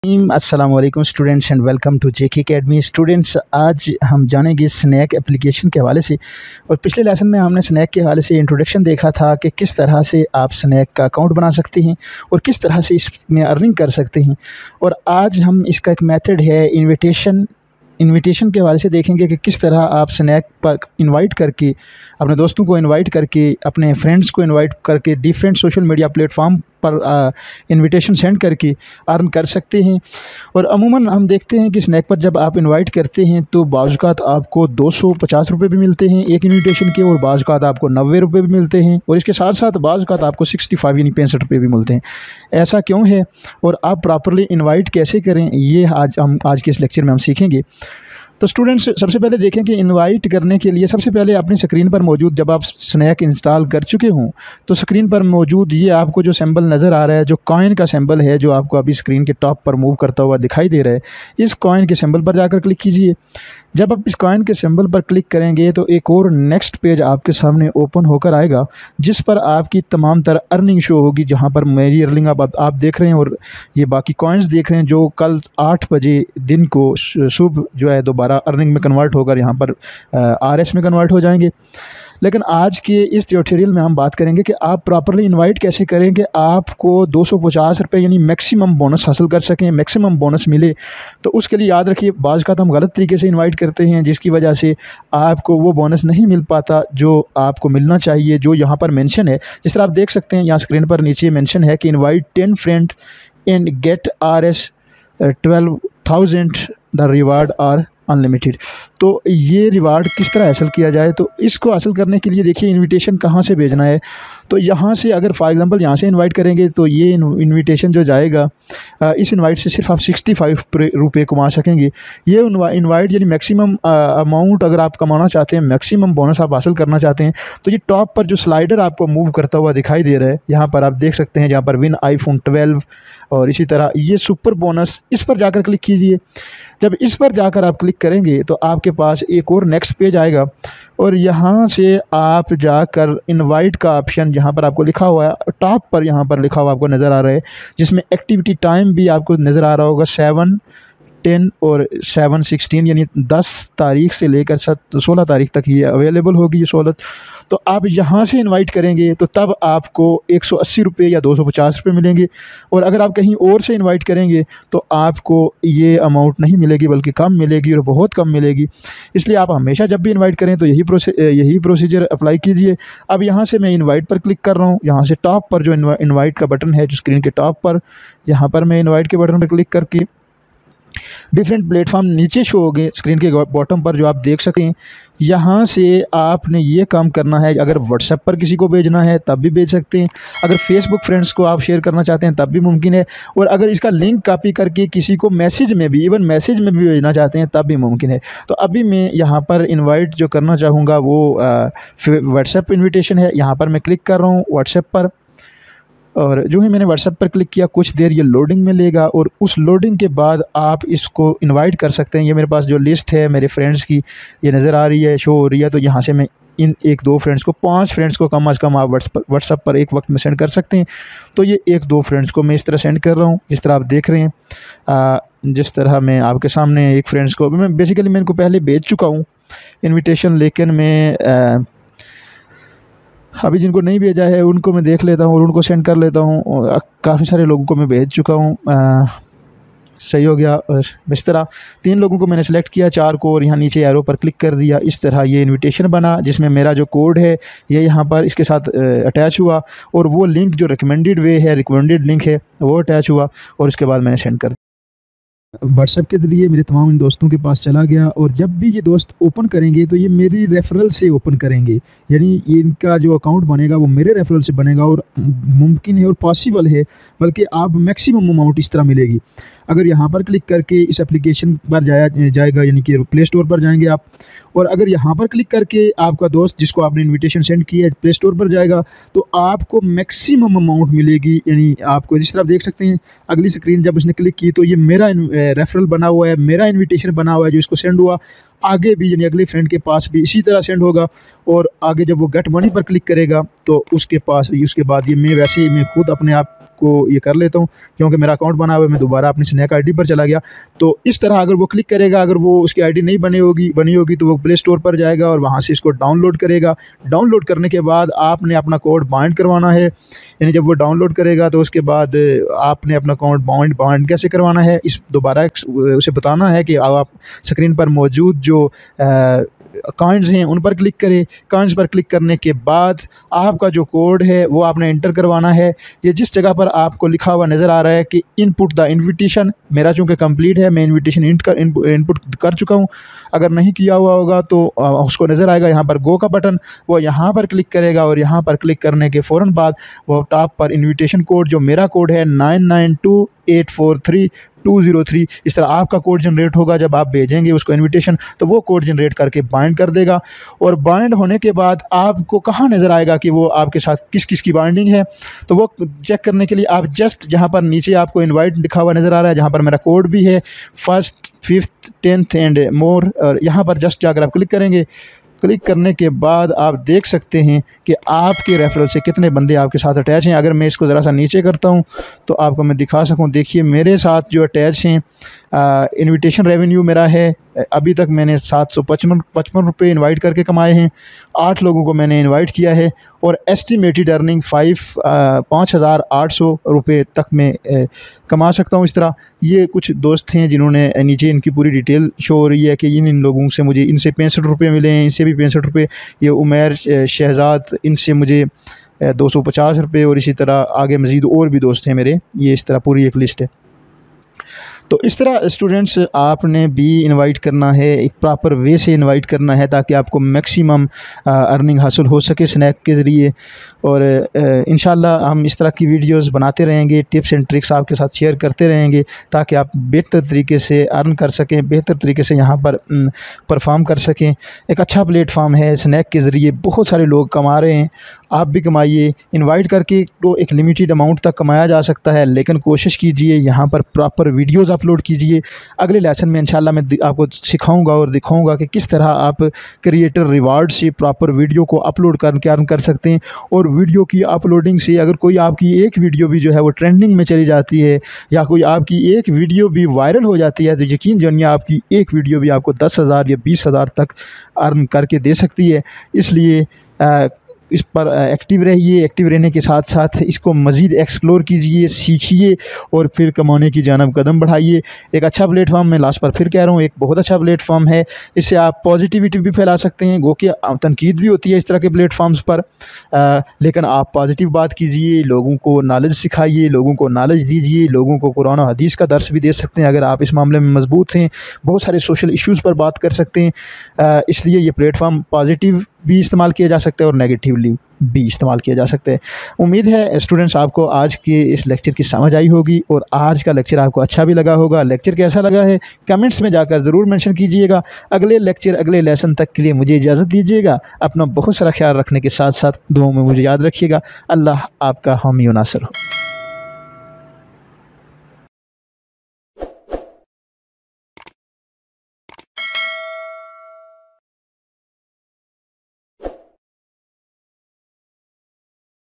अस्सलाम वालेकुम students and welcome to JK academy. Students, आज हम जानेंगे स्नैक एप्लीकेशन के हवाले से। और पिछले लेसन में हमने स्नैक के हवाले से इंट्रोडक्शन देखा था कि किस तरह से आप स्नैक का अकाउंट बना सकते हैं और किस तरह से इसमें अर्निंग कर सकते हैं। और आज हम इसका एक मेथड है इनविटेशन के हवाले से देखेंगे कि किस तरह आप स्नैक पर इनवाइट करके, अपने दोस्तों को इनवाइट करके, अपने फ्रेंड्स को इनवाइट करके डिफरेंट सोशल मीडिया प्लेटफॉर्म पर इनविटेशन सेंड करके अर्न कर सकते हैं। और अमूमन हम देखते हैं कि स्नैक पर जब आप इनवाइट करते हैं तो बाज़-औक़ात आपको 250 रुपये भी मिलते हैं एक इनविटेशन के, और बाज़-औक़ात आपको 90 रुपये भी मिलते हैं, और इसके साथ साथ बाज़-औक़ात आपको 65 यानी 65 रुपये भी मिलते हैं। ऐसा क्यों है और आप प्रॉपरली इनवाइट कैसे करें, ये आज के इस लेक्चर में हम सीखेंगे। तो स्टूडेंट्स, सबसे पहले देखें कि इनवाइट करने के लिए सबसे पहले अपनी स्क्रीन पर मौजूद, जब आप स्नैक इंस्टॉल कर चुके हों तो स्क्रीन पर मौजूद ये आपको जो सिंबल नज़र आ रहा है, जो कॉइन का सिंबल है, जो आपको अभी स्क्रीन के टॉप पर मूव करता हुआ दिखाई दे रहा है, इस कॉइन के सिंबल पर जाकर क्लिक कीजिए। जब आप इस कॉइन के सिंबल पर क्लिक करेंगे तो एक और नेक्स्ट पेज आपके सामने ओपन होकर आएगा, जिस पर आपकी तमाम तरह अर्निंग शो होगी। जहां पर मेरी अर्निंग आप देख रहे हैं और ये बाकी कॉइन्स देख रहे हैं, जो कल 8 बजे दिन को सुबह जो है दोबारा अर्निंग में कन्वर्ट होकर यहाँ पर RS में कन्वर्ट हो जाएंगे। लेकिन आज के इस ट्यूटोरियल में हम बात करेंगे कि आप प्रॉपरली इनवाइट कैसे करें कि आपको 250 रुपये यानी मैक्सिमम बोनस हासिल कर सकें, मैक्सिमम बोनस मिले। तो उसके लिए याद रखिए, बाज़ का हम गलत तरीके से इनवाइट करते हैं, जिसकी वजह से आपको वो बोनस नहीं मिल पाता जो आपको मिलना चाहिए, जो यहाँ पर मेंशन है। जिस तरह आप देख सकते हैं यहाँ स्क्रीन पर नीचे मेंशन है कि invite 10 friend and get RS 12,000 the reward are unlimited. तो ये रिवार्ड किस तरह हासिल किया जाए, तो इसको हासिल करने के लिए देखिए इनविटेशन कहाँ से भेजना है। तो यहाँ से अगर फॉर एग्जांपल यहाँ से इनवाइट करेंगे तो ये इनविटेशन जो जाएगा, इस इनवाइट से सिर्फ आप 65 रुपये कमा सकेंगे। ये इनवाइट यानी मैक्सिमम अमाउंट अगर आप कमाना चाहते हैं, मैक्सिमम बोनस आप हासिल करना चाहते हैं, तो ये टॉप पर जो स्लाइडर आपको मूव करता हुआ दिखाई दे रहा है, यहाँ पर आप देख सकते हैं, जहाँ पर विन iPhone 12 और इसी तरह ये सुपर बोनस, इस पर जाकर क्लिक कीजिए। जब इस पर जाकर आप क्लिक करेंगे तो आपके पास एक और नेक्स्ट पेज आएगा, और यहाँ से आप जाकर इनवाइट का ऑप्शन, जहाँ पर आपको लिखा हुआ है टॉप पर, यहाँ पर लिखा हुआ आपको नज़र आ रहा है, जिसमें एक्टिविटी टाइम भी आपको नज़र आ रहा होगा 7, 10 और 7, 16 यानी 10 तारीख से लेकर 16 तारीख तक ये अवेलेबल होगी ये सहूलत। तो आप यहाँ से इनवाइट करेंगे तो तब आपको 180 रुपये या 250 रुपये मिलेंगे, और अगर आप कहीं और से इनवाइट करेंगे तो आपको ये अमाउंट नहीं मिलेगी, बल्कि कम मिलेगी, और बहुत कम मिलेगी। इसलिए आप हमेशा जब भी इनवाइट करें तो यही प्रोसीजर अप्लाई कीजिए। अब यहाँ से मैं इनवाइट पर क्लिक कर रहा हूँ, यहाँ से टॉप पर जो इनवाइट का बटन है, जो स्क्रीन के टॉप पर, यहाँ पर मैं इनवाइट के बटन पर क्लिक करके डिफरेंट प्लेटफॉर्म नीचे शो हो गए स्क्रीन के बॉटम पर, जो आप देख सकते हैं। यहाँ से आपने ये काम करना है, अगर व्हाट्सएप पर किसी को भेजना है तब भी भेज सकते हैं, अगर फेसबुक फ्रेंड्स को आप शेयर करना चाहते हैं तब भी मुमकिन है, और अगर इसका लिंक कॉपी करके किसी को मैसेज में भी, इवन मैसेज में भी भेजना चाहते हैं तब भी मुमकिन है। तो अभी मैं यहाँ पर इन्वाइट जो करना चाहूँगा वो व्हाट्सएप इन्विटेशन है। यहाँ पर मैं क्लिक कर रहा हूँ व्हाट्सएप पर, और जो ही मैंने व्हाट्सएप पर क्लिक किया, कुछ देर ये लोडिंग में लेगा, और उस लोडिंग के बाद आप इसको इनवाइट कर सकते हैं। ये मेरे पास जो लिस्ट है मेरे फ्रेंड्स की, ये नज़र आ रही है, शो हो रही है। तो यहाँ से मैं इन 1-2 फ्रेंड्स को, 5 फ्रेंड्स को कम अज़ कम आप व्हाट्सएप पर एक वक्त में सेंड कर सकते हैं। तो ये 1-2 फ्रेंड्स को मैं इस तरह सेंड कर रहा हूँ, जिस तरह आप देख रहे हैं। जिस तरह मैं आपके सामने एक फ्रेंड्स को मैं इनको पहले भेज चुका हूँ इन्विटेशन, लेकिन मैं अभी जिनको नहीं भेजा है उनको मैं देख लेता हूँ और उनको सेंड कर लेता हूँ। काफ़ी सारे लोगों को मैं भेज चुका हूँ, सही हो गया। इस तरह 3 लोगों को मैंने सेलेक्ट किया, 4 को, और यहाँ नीचे एरो पर क्लिक कर दिया। इस तरह ये इनविटेशन बना, जिसमें मेरा जो कोड है ये यहाँ पर इसके साथ अटैच हुआ, और वो लिंक जो रिकमेंडेड लिंक है वो अटैच हुआ, और उसके बाद मैंने सेंड कर दिया। व्हाट्सएप के ज़रिए मेरे तमाम इन दोस्तों के पास चला गया, और जब भी ये दोस्त ओपन करेंगे तो ये मेरी रेफरल से ओपन करेंगे, यानी ये इनका जो अकाउंट बनेगा वो मेरे रेफरल से बनेगा, और मुमकिन है और पॉसिबल है, बल्कि आप मैक्सिमम अमाउंट इस तरह मिलेगी। अगर यहाँ पर क्लिक करके इस एप्लीकेशन पर जाएगा, यानी कि प्ले स्टोर पर जाएंगे आप, और अगर यहाँ पर क्लिक करके आपका दोस्त जिसको आपने इनविटेशन सेंड किया है प्ले स्टोर पर जाएगा, तो आपको मैक्सिमम अमाउंट मिलेगी। यानी आपको जिस तरह आप देख सकते हैं अगली स्क्रीन, जब उसने क्लिक की तो ये मेरा रेफरल बना हुआ है, मेरा इन्विटेशन बना हुआ है जो इसको सेंड हुआ, आगे भी यानी अगले फ्रेंड के पास भी इसी तरह सेंड होगा, और आगे जब वो गेट मनी पर क्लिक करेगा तो उसके पास, उसके बाद ये मैं खुद अपने आप को ये कर लेता हूँ, क्योंकि मेरा अकाउंट बना हुआ है, मैं दोबारा अपनी स्नैक आईडी पर चला गया। तो इस तरह अगर वो क्लिक करेगा, अगर वो उसकी आईडी नहीं बनी होगी तो वो प्ले स्टोर पर जाएगा और वहाँ से इसको डाउनलोड करेगा। डाउनलोड करने के बाद आपने अपना कोड बाइंड करवाना है, यानी जब वो डाउनलोड करेगा तो उसके बाद आपने अपना अकाउंट बाइंड कैसे करवाना है इस दोबारा उसे बताना है कि आप स्क्रीन पर मौजूद जो कॉइन्स हैं उन पर क्लिक करें। कॉइन्स पर क्लिक करने के बाद आपका जो कोड है वो आपने इंटर करवाना है। ये जिस जगह पर आपको लिखा हुआ नज़र आ रहा है कि इनपुट द इन्विटेशन, मेरा चूँकि कंप्लीट है, मैं इन्विटेशन इनपुट कर चुका हूँ। अगर नहीं किया हुआ होगा तो उसको नज़र आएगा यहाँ पर गो का बटन, वो यहाँ पर क्लिक करेगा और यहाँ पर क्लिक करने के फ़ौरन बाद वो टॉप पर इन्विटेशन कोड जो मेरा कोड है 992843 इस तरह आपका कोड जनरेट होगा। जब आप भेजेंगे उसको इनविटेशन तो वो कोड जनरेट करके बाइंड कर देगा, और बाइंड होने के बाद आपको कहाँ नज़र आएगा कि वो आपके साथ किस किस की बाइंडिंग है। तो वो चेक करने के लिए आप जस्ट जहाँ पर नीचे आपको इनवाइट लिखा हुआ नज़र आ रहा है, जहाँ पर मेरा कोड भी है 1st 5th 10th and more, और यहाँ पर जस्ट जाकर आप क्लिक करेंगे। क्लिक करने के बाद आप देख सकते हैं कि आपके रेफरल से कितने बंदे आपके साथ अटैच हैं। अगर मैं इसको ज़रा सा नीचे करता हूं तो आपको मैं दिखा सकूं, देखिए मेरे साथ जो अटैच हैं, इनविटेशन रेवेन्यू मेरा है, अभी तक मैंने 755 रुपये इन्वाइट करके कमाए हैं। 8 लोगों को मैंने इन्वाइट किया है और एस्टिमेटेड अर्निंग 5,800 रुपये तक मैं कमा सकता हूँ। इस तरह ये कुछ दोस्त हैं जिन्होंने नीचे इनकी पूरी डिटेल शो हो रही है कि इन लोगों से मुझे इनसे 65 रुपये मिले हैं, इनसे भी 65 रुपये, ये उमैर शहजाद इनसे मुझे 250 रुपये, और इसी तरह आगे मज़ीद और भी दोस्त हैं मेरे। ये इस तरह पूरी एक लिस्ट है। तो इस तरह स्टूडेंट्स आपने भी इनवाइट करना है, एक प्रॉपर वे से इनवाइट करना है ताकि आपको मैक्सिमम अर्निंग हासिल हो सके स्नैक के ज़रिए। और इंशाल्लाह हम इस तरह की वीडियोस बनाते रहेंगे, टिप्स एंड ट्रिक्स आपके साथ शेयर करते रहेंगे ताकि आप बेहतर तरीके से अर्न कर सकें, बेहतर तरीके से यहाँ पर परफॉर्म कर सकें। एक अच्छा प्लेटफॉर्म है, स्नैक के ज़रिए बहुत सारे लोग कमा रहे हैं, आप भी कमाइए। इनवाइट करके तो एक लिमिटेड अमाउंट तक कमाया जा सकता है, लेकिन कोशिश कीजिए यहाँ पर प्रॉपर वीडियोस अपलोड कीजिए। अगले लेसन में इंशाल्लाह मैं आपको सिखाऊंगा और दिखाऊंगा कि किस तरह आप क्रिएटर रिवार्ड से प्रॉपर वीडियो को अपलोड करके अर्न कर सकते हैं। और वीडियो की अपलोडिंग से अगर कोई आपकी एक वीडियो भी जो है वो ट्रेंडिंग में चली जाती है, या कोई आपकी एक वीडियो भी वायरल हो जाती है, तो यकीन जानिए आपकी एक वीडियो भी आपको 10,000 या 20,000 तक अर्न करके दे सकती है। इसलिए इस पर एक्टिव रहिए, एक्टिव रहने के साथ साथ इसको मज़ीद एक्सप्लोर कीजिए, सीखिए और फिर कमाने की जानब कदम बढ़ाइए। एक अच्छा प्लेटफॉर्म, मैं लास्ट पर फिर कह रहा हूँ, एक बहुत अच्छा प्लेटफॉर्म है। इससे आप पॉजिटिविटी भी फैला सकते हैं, गो कि तनकीद भी होती है इस तरह के प्लेटफॉर्म्स पर, लेकिन आप पॉजिटिव बात कीजिए, लोगों को नॉलेज सिखाइए, लोगों को नॉलेज दीजिए, लोगों को कुरान और हदीस का दर्स भी दे सकते हैं अगर आप इस मामले में मजबूत हैं। बहुत सारे सोशल इश्यूज़ पर बात कर सकते हैं, इसलिए ये प्लेटफॉर्म पॉजिटिव भी इस्तेमाल किया जा सकता है और नेगेटिवली भी इस्तेमाल किया जा सकता है। उम्मीद है स्टूडेंट्स आपको आज के इस लेक्चर की समझ आई होगी और आज का लेक्चर आपको अच्छा भी लगा होगा। लेक्चर कैसा लगा है कमेंट्स में जाकर ज़रूर मेंशन कीजिएगा। अगले लेक्चर अगले लेसन तक के लिए मुझे इजाज़त दीजिएगा। अपना बहुत सारा ख्याल रखने के साथ साथ दुआओं में मुझे याद रखिएगा। अल्लाह आपका हामी व नासिर हो।